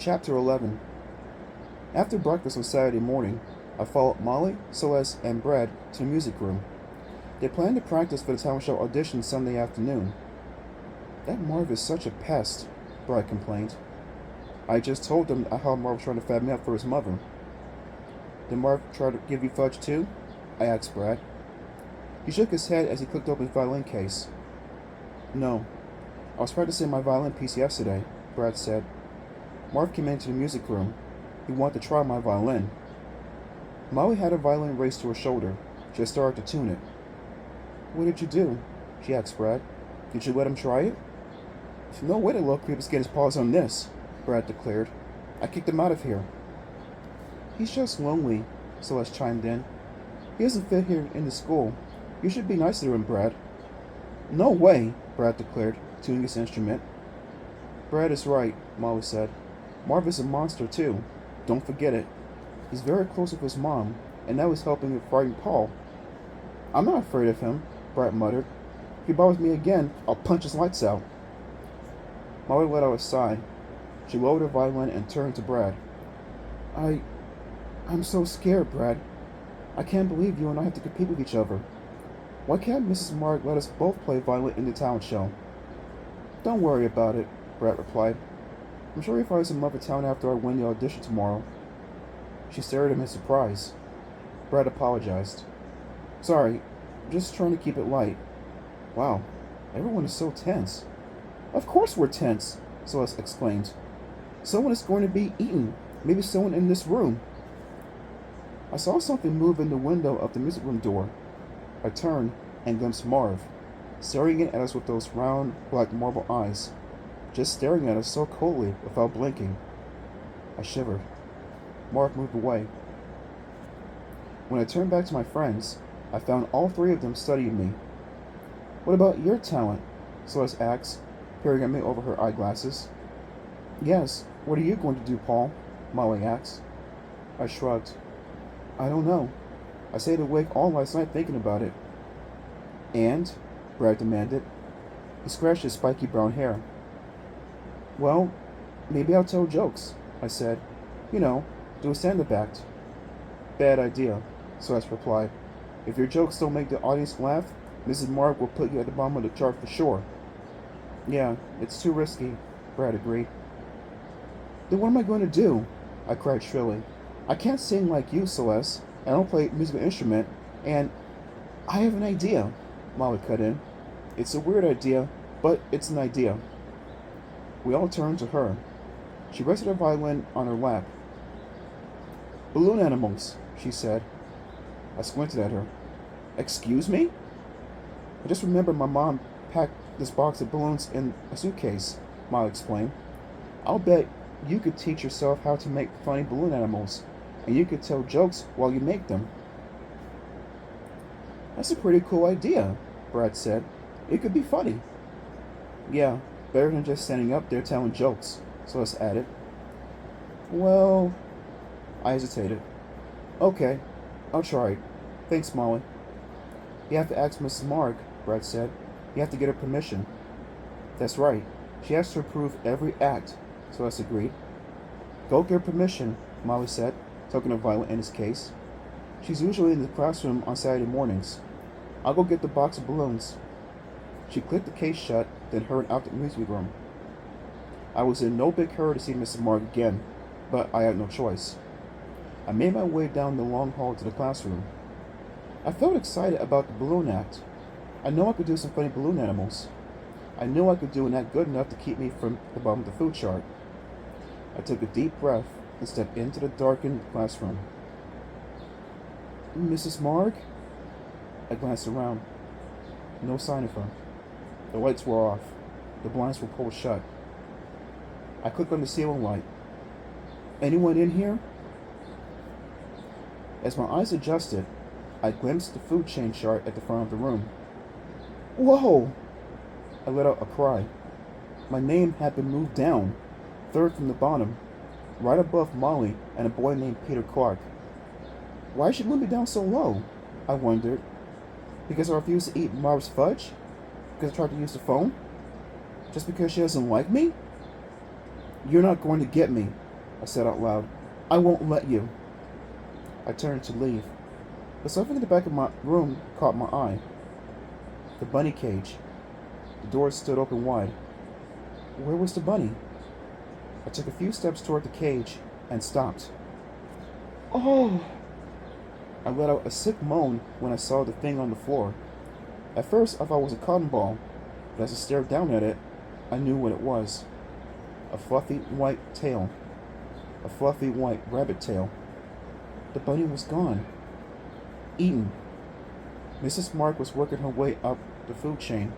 Chapter 11. After breakfast on Saturday morning, I followed Molly, Celeste, and Brad to the music room. They planned to practice for the talent show audition Sunday afternoon. That Marv is such a pest, Brad complained. I just told them how Marv was trying to fab me up for his mother. Did Marv try to give you fudge too? I asked Brad. He shook his head as he clicked open his violin case. No. I was practicing my violin piece yesterday, Brad said. Marv came into the music room. He wanted to try my violin. Molly had her violin raised to her shoulder. She had started to tune it. What did you do? She asked Brad. Did you let him try it? No way the little creep is getting his paws on this, Brad declared. I kicked him out of here. He's just lonely, Celeste chimed in. He doesn't fit here in the school. You should be nicer to him, Brad. No way, Brad declared, tuning his instrument. Brad is right, Molly said. Marv is a monster, too. Don't forget it. He's very close with his mom, and now he's helping with fighting Paul. I'm not afraid of him, Brad muttered. If he bothers me again, I'll punch his lights out. Molly let out a sigh. She lowered her violin and turned to Brad. I'm so scared, Brad. I can't believe you and I have to compete with each other. Why can't Mrs. Mark let us both play violin in the talent show? Don't worry about it, Brad replied. I'm sure you'll find some other talent after I win the audition tomorrow. She stared at him in surprise. Brad apologized. Sorry, I'm just trying to keep it light. Wow, everyone is so tense. Of course we're tense, Celeste exclaimed. Someone is going to be eaten. Maybe someone in this room. I saw something move in the window of the music room door. I turned and glimpsed Marv, staring in at us with those round, black marble eyes, just staring at us so coldly without blinking. I shivered. Marv moved away. When I turned back to my friends, I found all three of them studying me. What about your talent? Celeste asked, peering at me over her eyeglasses. Yes, what are you going to do, Paul? Molly asked. I shrugged. I don't know. I stayed awake all last night thinking about it. And? Brad demanded. He scratched his spiky brown hair. Well, maybe I'll tell jokes, I said. You know, do a stand-up act. Bad idea, Celeste replied. If your jokes don't make the audience laugh, Mrs. Mark will put you at the bottom of the chart for sure. Yeah, it's too risky, Brad agreed. Then what am I going to do? I cried shrilly. I can't sing like you, Celeste. I don't play a musical instrument, and I have an idea, Molly cut in. It's a weird idea, but it's an idea. We all turned to her. She rested her violin on her lap. Balloon animals, she said. I squinted at her. Excuse me? I just remembered my mom packed this box of balloons in a suitcase, Molly explained. I'll bet you could teach yourself how to make funny balloon animals, and you could tell jokes while you make them. That's a pretty cool idea, Brad said. It could be funny. Yeah, better than just standing up there telling jokes, Celeste added. Well, I hesitated. Okay, I'll try it. Thanks, Molly. You have to ask Mrs. Mark, Brad said. You have to get her permission. That's right. She has to approve every act, Celeste agreed. Go get her permission, Molly said, tucking her violin in his case. She's usually in the classroom on Saturday mornings. I'll go get the box of balloons. She clicked the case shut, then hurried out the music room. I was in no big hurry to see Mrs. Mark again, but I had no choice. I made my way down the long hall to the classroom. I felt excited about the balloon act. I knew I could do some funny balloon animals. I knew I could do an act good enough to keep me from the bottom of the food chart. I took a deep breath and stepped into the darkened classroom. Mrs. Mark? I glanced around. No sign of her. The lights were off. The blinds were pulled shut. I clicked on the ceiling light. Anyone in here? As my eyes adjusted, I glimpsed the food chain chart at the front of the room. Whoa! I let out a cry. My name had been moved down, third from the bottom, right above Molly and a boy named Peter Clark. Why did she move me down so low? I wondered. Because I refused to eat Marv's fudge? Because I tried to use the phone? Just because she doesn't like me? You're not going to get me, I said out loud. I won't let you. I turned to leave, but something in the back of my room caught my eye. The bunny cage. The door stood open wide. Where was the bunny? I took a few steps toward the cage and stopped. Oh! I let out a sick moan when I saw the thing on the floor. At first, I thought it was a cotton ball, but as I stared down at it, I knew what it was. A fluffy white tail. A fluffy white rabbit tail. The bunny was gone. Eaten. Mrs. Mark was working her way up the food chain.